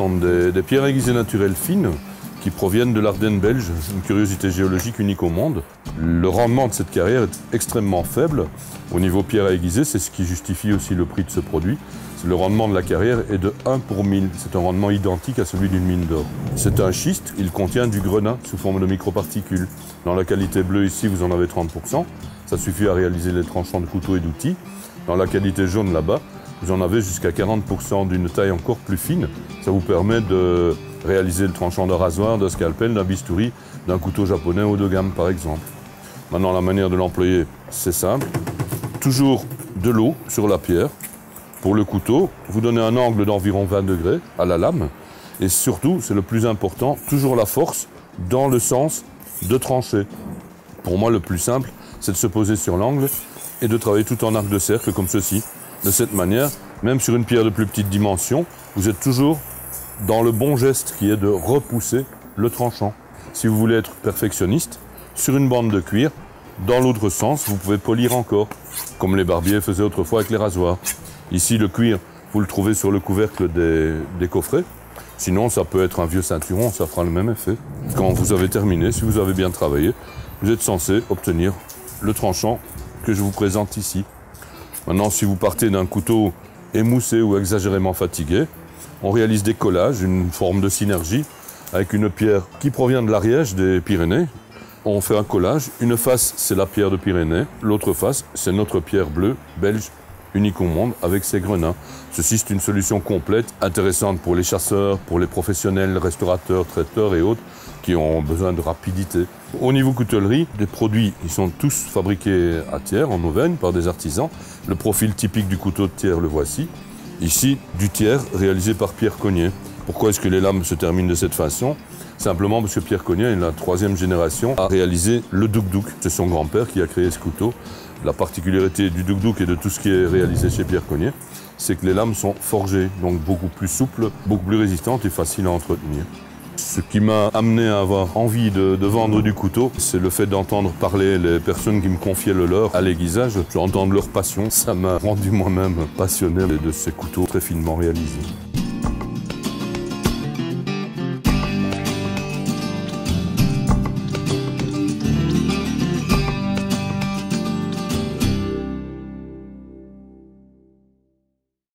sont des pierres aiguisées naturelles fines qui proviennent de l'Ardenne belge, une curiosité géologique unique au monde. Le rendement de cette carrière est extrêmement faible. Au niveau pierre aiguisée, c'est ce qui justifie aussi le prix de ce produit. Le rendement de la carrière est de 1 pour 1000. C'est un rendement identique à celui d'une mine d'or. C'est un schiste, il contient du grenat sous forme de microparticules. Dans la qualité bleue ici, vous en avez 30%. Ça suffit à réaliser les tranchants de couteaux et d'outils. Dans la qualité jaune là-bas, vous en avez jusqu'à 40% d'une taille encore plus fine. Ça vous permet de réaliser le tranchant d'un rasoir, d'un scalpel, d'un bistouri, d'un couteau japonais haut de gamme par exemple. Maintenant, la manière de l'employer, c'est simple. Toujours de l'eau sur la pierre. Pour le couteau, vous donnez un angle d'environ 20 degrés à la lame. Et surtout, c'est le plus important, toujours la force dans le sens de trancher. Pour moi, le plus simple, c'est de se poser sur l'angle et de travailler tout en arc de cercle comme ceci. De cette manière, même sur une pierre de plus petite dimension, vous êtes toujours dans le bon geste qui est de repousser le tranchant. Si vous voulez être perfectionniste, sur une bande de cuir, dans l'autre sens, vous pouvez polir encore, comme les barbiers faisaient autrefois avec les rasoirs. Ici, le cuir, vous le trouvez sur le couvercle des coffrets. Sinon, ça peut être un vieux ceinturon, ça fera le même effet. Quand vous avez terminé, si vous avez bien travaillé, vous êtes censé obtenir le tranchant que je vous présente ici. Maintenant, si vous partez d'un couteau émoussé ou exagérément fatigué, on réalise des collages, une forme de synergie avec une pierre qui provient de l'Ariège des Pyrénées. On fait un collage. Une face, c'est la pierre de Pyrénées. L'autre face, c'est notre pierre bleue, belge, unique au monde, avec ses grenats. Ceci, c'est une solution complète, intéressante pour les chasseurs, pour les professionnels, restaurateurs, traiteurs et autres qui ont besoin de rapidité. Au niveau coutellerie, les produits, ils sont tous fabriqués à Thiers, en Auvergne, par des artisans. Le profil typique du couteau de Thiers, le voici. Ici, du Thiers réalisé par Pierre Cognet. Pourquoi est-ce que les lames se terminent de cette façon? Simplement parce que Pierre Cognet, la troisième génération, a réalisé le douk-douk. C'est son grand-père qui a créé ce couteau. La particularité du douk-douk et de tout ce qui est réalisé chez Pierre Cognet, c'est que les lames sont forgées, donc beaucoup plus souples, beaucoup plus résistantes et faciles à entretenir. Ce qui m'a amené à avoir envie de vendre du couteau, c'est le fait d'entendre parler les personnes qui me confiaient le leur à l'aiguisage, d'entendre leur passion. Ça m'a rendu moi-même passionné de ces couteaux très finement réalisés.